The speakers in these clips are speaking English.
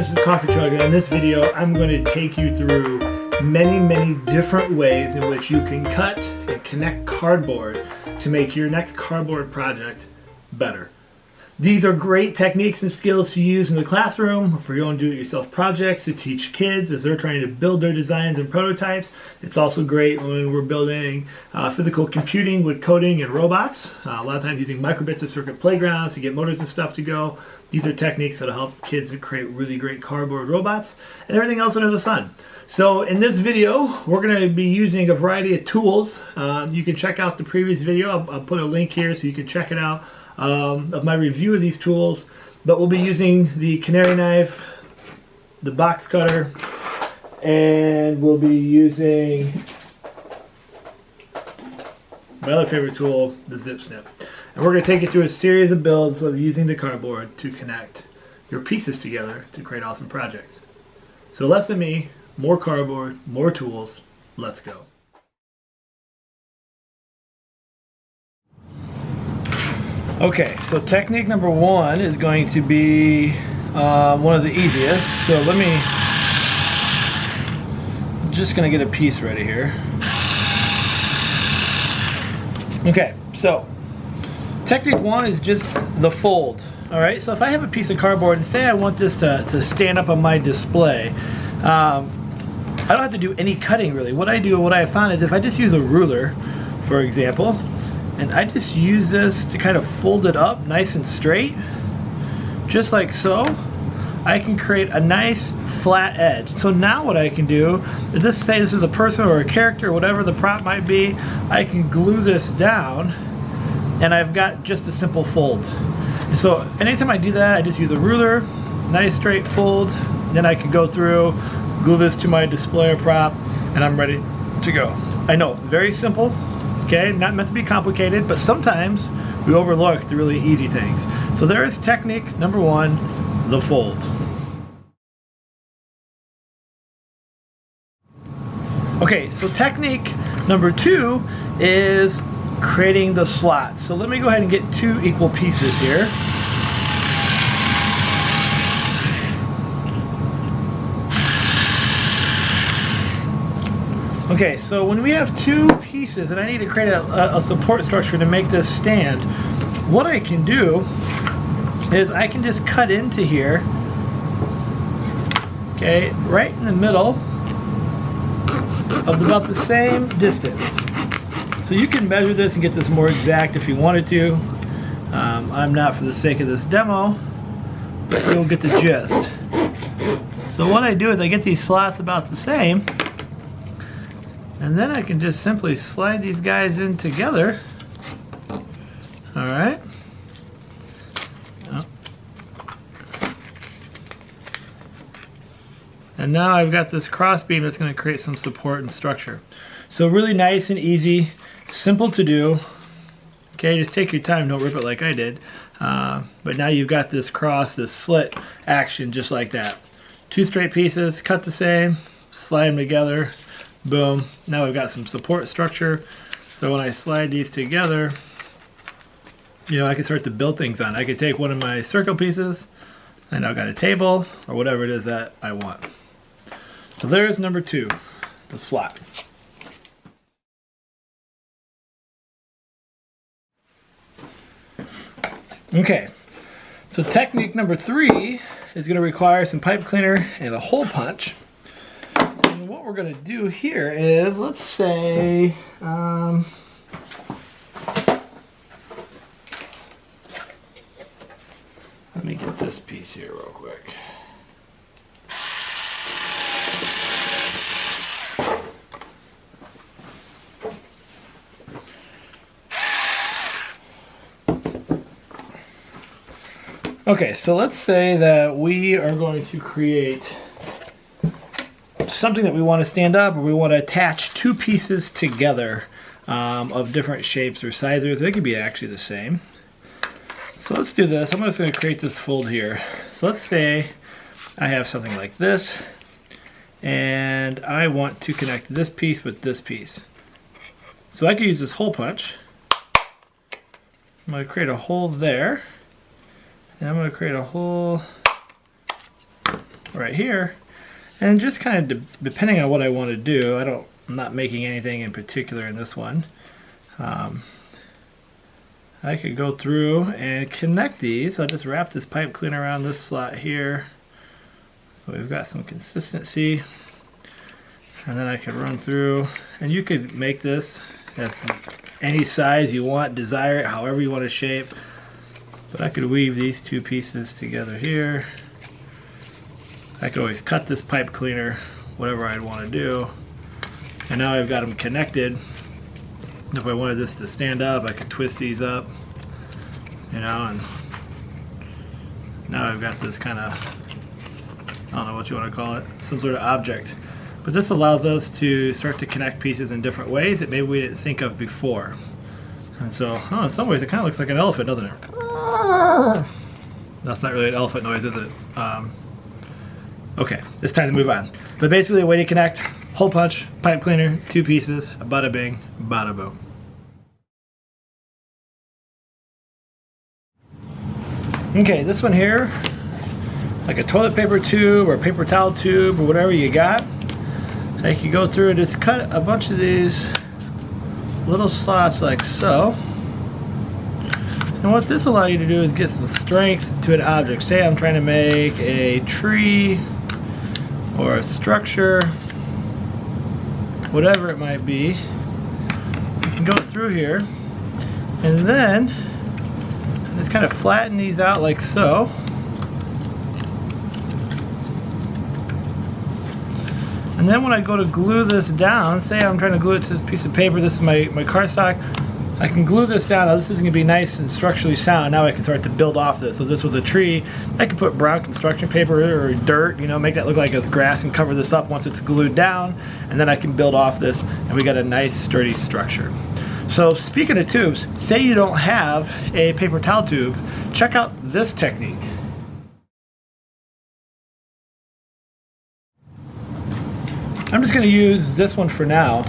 this is Coffee Truck, and in this video I'm going to take you through many different ways in which you can cut and connect cardboard to make your next cardboard project better. These are great techniques and skills to use in the classroom for your own do-it-yourself projects, to teach kids as they're trying to build their designs and prototypes. It's also great when we're building physical computing with coding and robots. A lot of times using microbits of circuit playgrounds to get motors and stuff to go. These are techniques that will help kids to create really great cardboard robots and everything else under the sun. So in this video, we're going to be using a variety of tools. You can check out the previous video. I'll put a link here so you can check it out. Of my review of these tools, but we'll be using the canary knife, the box cutter, and we'll be using my other favorite tool, the zip snip. And we're going to take you through a series of builds of using the cardboard to connect your pieces together to create awesome projects. So less than me, more cardboard, more tools. Let's go. Okay, so technique number one is going to be one of the easiest. So I'm just gonna get a piece ready here. Okay, so technique one is just the fold. All right, so if I have a piece of cardboard and say I want this to stand up on my display, I don't have to do any cutting really. What I found is if I just use a ruler, for example, and I just use this to kind of fold it up nice and straight, just like so, I can create a nice flat edge. So now what I can do is just say this is a person or a character or whatever the prop might be, I can glue this down and I've got just a simple fold. So anytime I do that, I just use a ruler, nice straight fold, then I can go through, glue this to my display or prop, and I'm ready to go. I know, very simple. Okay, not meant to be complicated, but sometimes we overlook the really easy things. So there is technique number one, the fold. Okay, so technique number two is creating the slots. So let me go ahead and get two equal pieces here. Okay, so when we have two pieces and I need to create a support structure to make this stand, what I can do is I can just cut into here, okay, right in the middle of about the same distance. So you can measure this and get this more exact if you wanted to. I'm not for the sake of this demo, but you'll get the gist. So what I do is I get these slots about the same, and then I can just simply slide these guys in together. All right. Oh. And now I've got this cross beam that's going to create some support and structure. So really nice and easy, simple to do. Okay, just take your time, don't rip it like I did. But now you've got this cross, this slit action just like that. Two straight pieces, cut the same, slide them together. Boom. Now we've got some support structure. So when I slide these together, you know, I can start to build things on. I could take one of my circle pieces and I've got a table or whatever it is that I want. So there's number two, the slot. Okay, so technique number three is going to require some pipe cleaner and a hole punch. What we're going to do here is, let's say, let me get this piece here real quick. Okay, so let's say that we are going to create something that we want to stand up, or we want to attach two pieces together of different shapes or sizes. They could be actually the same. So let's do this. I'm just going to create this fold here. So let's say I have something like this, and I want to connect this piece with this piece. So I could use this hole punch. I'm going to create a hole there, and I'm going to create a hole right here. And just kind of depending on what I want to do, I'm not making anything in particular in this one. I could go through and connect these. I'll just wrap this pipe cleaner around this slot here. So we've got some consistency. And then I could run through, and you could make this as any size you want, desire it, however you want to shape. But I could weave these two pieces together here. I could always cut this pipe cleaner, whatever I'd want to do. And now I've got them connected. If I wanted this to stand up, I could twist these up, you know, and now I've got this kind of, I don't know what you want to call it, some sort of object. But this allows us to start to connect pieces in different ways that maybe we didn't think of before. And so, in some ways it kind of looks like an elephant, doesn't it? That's not really an elephant noise, is it? Okay, it's time to move on. But basically a way to connect, hole punch, pipe cleaner, two pieces, bada bing, bada boom. Okay, this one here, like a toilet paper tube or a paper towel tube or whatever you got, I can go through and just cut a bunch of these little slots like so. And what this allows you to do is get some strength to an object. Say I'm trying to make a tree or a structure, whatever it might be. You can go through here and then just kind of flatten these out like so. And then when I go to glue this down, say I'm trying to glue it to this piece of paper, this is my cardstock, I can glue this down. Now this is going to be nice and structurally sound. Now I can start to build off this. So this was a tree, I could put brown construction paper or dirt, you know, make that look like it's grass and cover this up once it's glued down, and then I can build off this and we got a nice sturdy structure. So speaking of tubes, say you don't have a paper towel tube, check out this technique. I'm just going to use this one for now.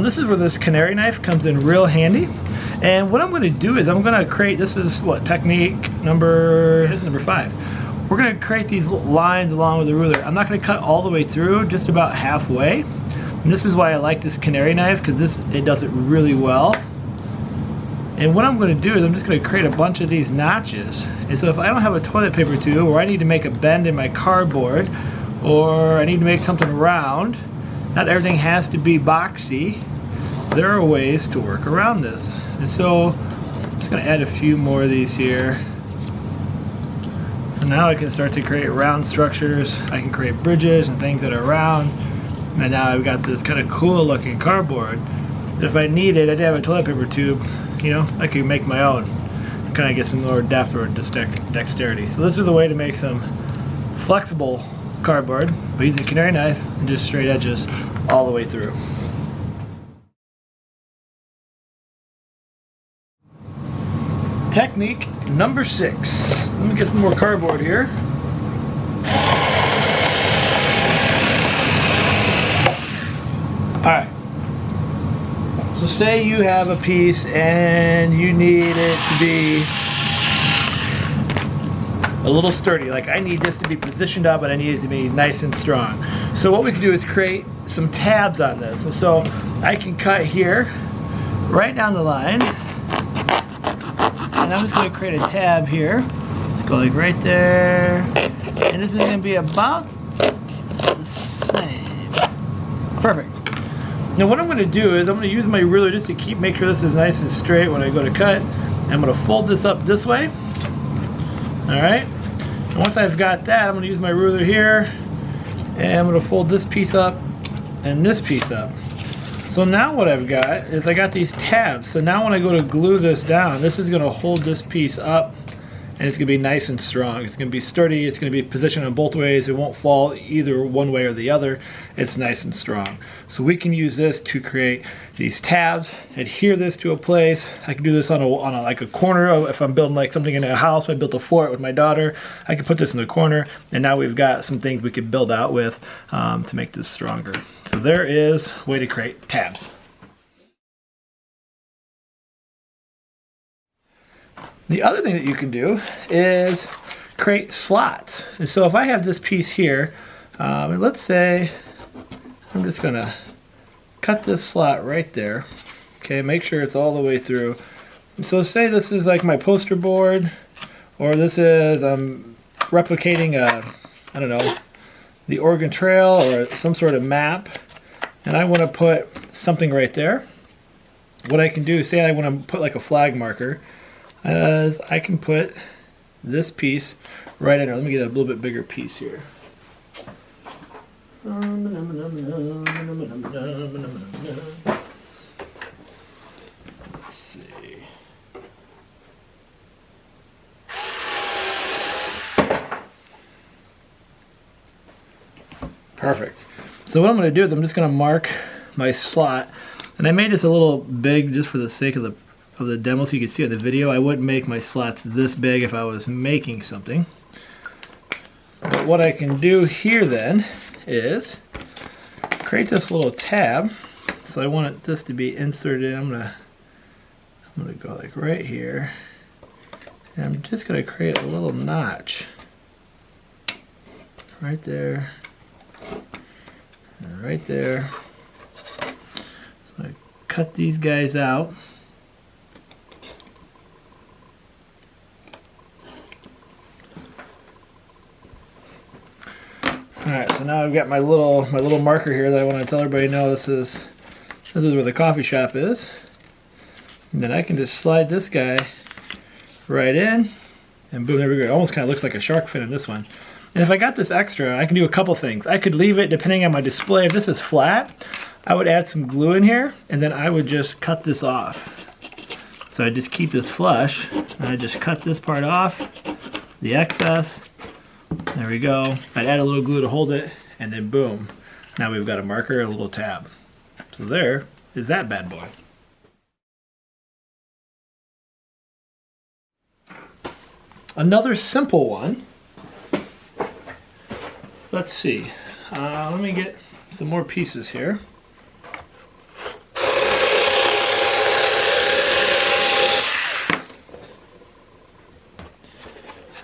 This is where this canary knife comes in real handy. And what I'm going to do is I'm going to create, this is what, technique number 5. We're going to create these lines along with the ruler. I'm not going to cut all the way through, just about halfway. And this is why I like this canary knife, because it does it really well. And what I'm going to do is I'm just going to create a bunch of these notches. And so if I don't have a toilet paper tube, or I need to make a bend in my cardboard, or I need to make something round, not everything has to be boxy. There are ways to work around this. And so I'm just going to add a few more of these here. So now I can start to create round structures. I can create bridges and things that are round. And now I've got this kind of cool looking cardboard that if I needed, I didn't have a toilet paper tube, you know, I could make my own. Kind of get some more depth or dexterity. So this is a way to make some flexible cardboard by using a canary knife and just straight edges all the way through. Technique number 6. Let me get some more cardboard here. Alright. So say you have a piece and you need it to be a little sturdy. Like I need this to be positioned up, but I need it to be nice and strong. So what we can do is create some tabs on this. And so I can cut here, right down the line, and I'm just going to create a tab here. Let's go like right there, and this is going to be about the same. Perfect. Now what I'm going to do is I'm going to use my ruler just to make sure this is nice and straight when I go to cut. And I'm going to fold this up this way. Alright, and once I've got that, I'm going to use my ruler here, and I'm going to fold this piece up and this piece up. So now what I've got is I got these tabs. So now when I go to glue this down, this is going to hold this piece up, and it's going to be nice and strong. It's going to be sturdy, it's going to be positioned in both ways, it won't fall either one way or the other. It's nice and strong. So we can use this to create these tabs, adhere this to a place. I can do this on a like a corner of, if I'm building like something in a house. I built a fort with my daughter. I can put this in the corner, and now we've got some things we could build out with to make this stronger. So there is a way to create tabs. The other thing that you can do is create slots. And so if I have this piece here, and let's say I'm just gonna cut this slot right there. Okay, make sure it's all the way through. And so say this is like my poster board, or this is replicating I don't know, the Oregon Trail or some sort of map, and I want to put something right there. What I can do, say I want to put like a flag marker, is I can put this piece right in there. Let me get a little bit bigger piece here. Let's see. Perfect. So what I'm going to do is I'm just going to mark my slot, and I made this a little big just for the sake of the demo so you can see it in the video. I wouldn't make my slots this big if I was making something. But what I can do here then is create this little tab. So I want this to be inserted. I'm gonna go like right here, and I'm just gonna create a little notch right there. Right there. I cut these guys out. Alright, so now I've got my little marker here that I want to tell everybody this is where the coffee shop is. And then I can just slide this guy right in, and boom, there we go. It almost kind of looks like a shark fin in this one. And if I got this extra, I can do a couple things. I could leave it, depending on my display. If this is flat, I would add some glue in here, and then I would just cut this off. So I just keep this flush, and I just cut this part off, the excess. There we go. I'd add a little glue to hold it, and then boom. Now we've got a marker, a little tab. So there is that bad boy. Another simple one. Let's see. Let me get some more pieces here.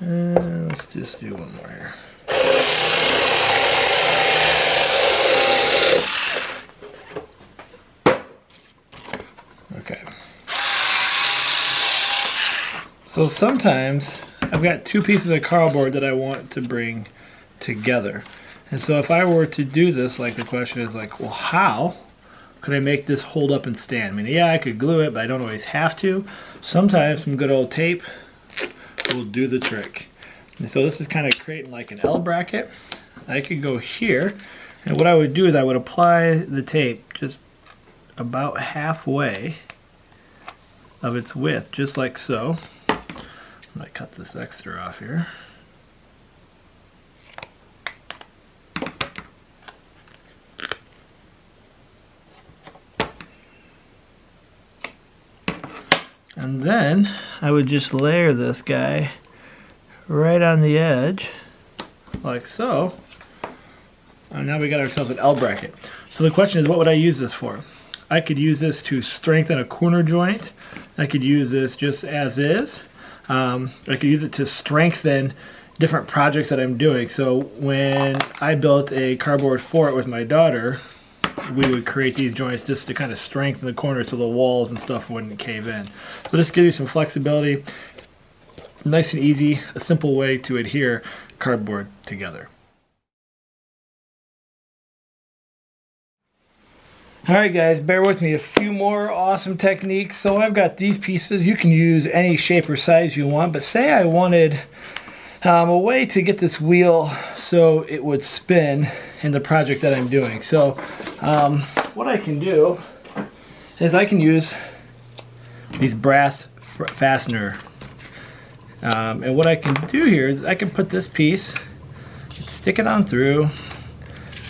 Let's just do one more here. Okay. So sometimes I've got two pieces of cardboard that I want to bring together. And so if I were to do this, like the question is like, well, how could I make this hold up and stand? I mean, yeah, I could glue it, but I don't always have to. Sometimes some good old tape will do the trick. And so this is kind of creating like an L bracket. I could go here, and what I would do is I would apply the tape just about halfway of its width, just like so. I'm gonna cut this extra off here. And then I would just layer this guy right on the edge, like so. And now we got ourselves an L bracket. So the question is, what would I use this for? I could use this to strengthen a corner joint. I could use this just as is. I could use it to strengthen different projects that I'm doing. So when I built a cardboard fort with my daughter, we would create these joints just to kind of strengthen the corners so the walls and stuff wouldn't cave in. So this gives you some flexibility. Nice and easy, a simple way to adhere cardboard together. Alright guys, bear with me, a few more awesome techniques. So I've got these pieces. You can use any shape or size you want, but say I wanted a way to get this wheel so it would spin in the project that I'm doing. So what I can do is I can use these brass fastener. And what I can do here is I can put this piece, stick it on through,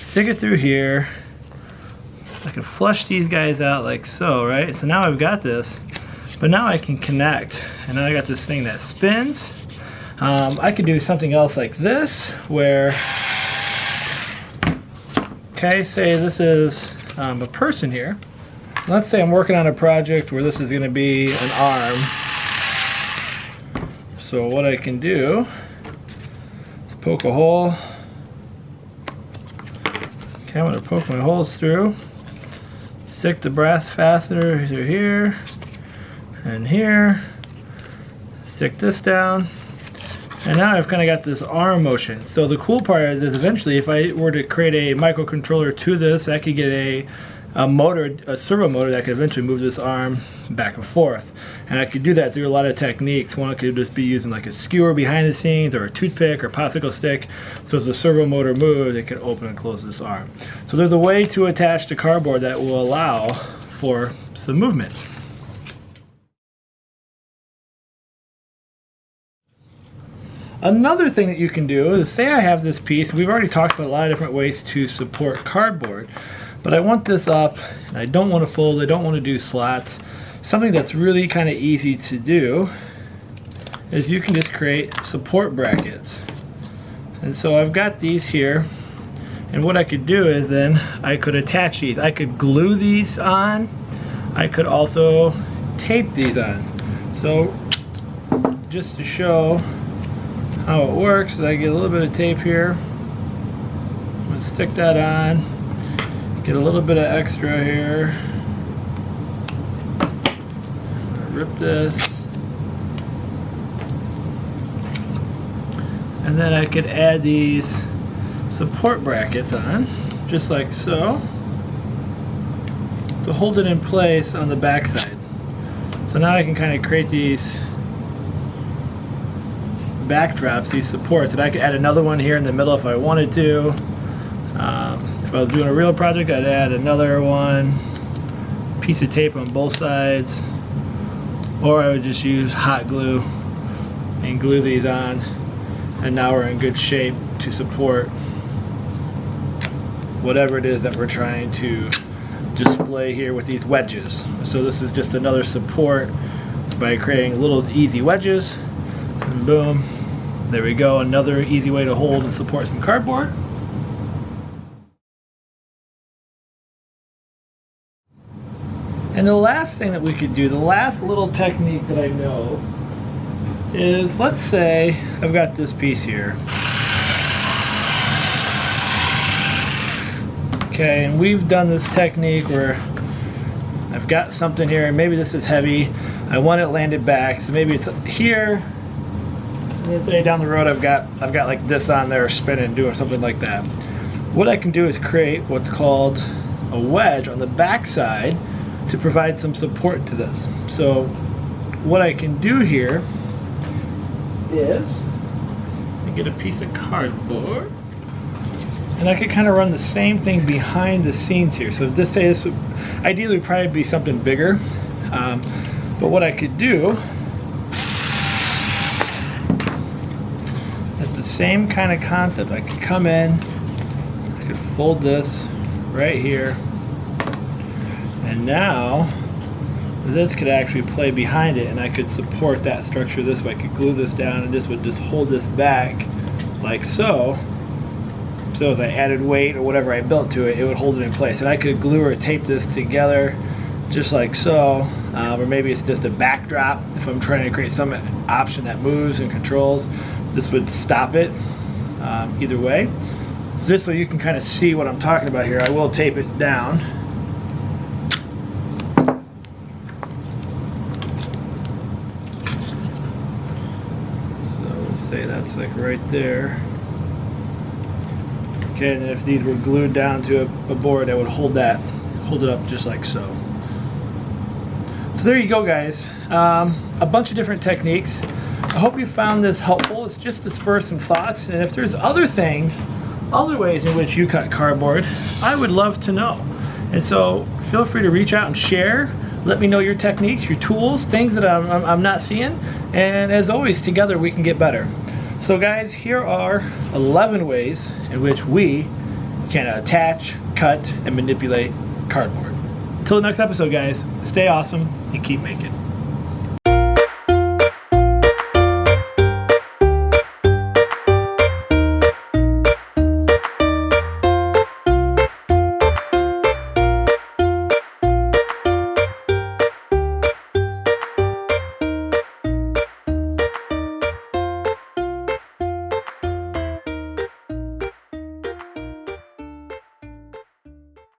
stick it through here. I can flush these guys out like so, right? So now I've got this, but now I can connect. And now I got this thing that spins. I could do something else like this, where, okay, say this is a person here. Let's say I'm working on a project where this is going to be an arm. So what I can do poke a hole. Okay, I'm going to poke my holes through. Stick the brass fastener through here and here. Stick this down. And now I've kind of got this arm motion. So the cool part is eventually if I were to create a microcontroller to this, I could get a motor, a servo motor that could eventually move this arm back and forth. And I could do that through a lot of techniques. One could just be using like a skewer behind the scenes or a toothpick or popsicle stick. So as the servo motor moves, it can open and close this arm. So there's a way to attach the cardboard that will allow for some movement. Another thing that you can do is, say I have this piece, we've already talked about a lot of different ways to support cardboard, but I want this up, and I don't want to fold, I don't want to do slots. Something that's really kind of easy to do is you can just create support brackets. And so I've got these here, and what I could do is then I could attach these. I could glue these on, I could also tape these on. So just to show how it works, I get a little bit of tape here. I'm going to stick that on, get a little bit of extra here, rip this, and then I could add these support brackets on, just like so, to hold it in place on the back side. So now I can kind of create these backdrops, these supports, and I could add another one here in the middle if I wanted to. If I was doing a real project, I'd add another one, piece of tape on both sides, or I would just use hot glue and glue these on, and now we're in good shape to support whatever it is that we're trying to display here with these wedges. So this is just another support by creating little easy wedges. And boom, there we go, another easy way to hold and support some cardboard. And the last thing that we could do, the last little technique that I know is, let's say I've got this piece here. Okay, and we've done this technique where I've got something here, and maybe this is heavy. I want it landed back, so maybe it's here. Let's say down the road I've got like this on there spinning, doing something like that. What I can do is create what's called a wedge on the back side to provide some support to this. So what I can do here is I get a piece of cardboard, and I could kind of run the same thing behind the scenes here. So this would ideally probably be something bigger, but what I could do, it's the same kind of concept. I could come in, I could fold this right here, and now this could actually play behind it, and I could support that structure this way. I could glue this down, and this would just hold this back like so. So as I added weight or whatever I built to it, it would hold it in place. And I could glue or tape this together just like so, or maybe it's just a backdrop. If I'm trying to create some option that moves and controls, this would stop it either way. So just so you can kind of see what I'm talking about here, I will tape it down. So let's say that's like right there. Okay, and then if these were glued down to a board, I would hold it up just like so. So there you go, guys. A bunch of different techniques. I hope you found this helpful. It's just to spur some thoughts, and if there's other things, other ways in which you cut cardboard, I would love to know. And so feel free to reach out and share. Let me know your techniques, your tools, things that I'm not seeing, and as always, together we can get better. So guys, here are 11 ways in which we can attach, cut, and manipulate cardboard. Until the next episode, guys, stay awesome and keep making.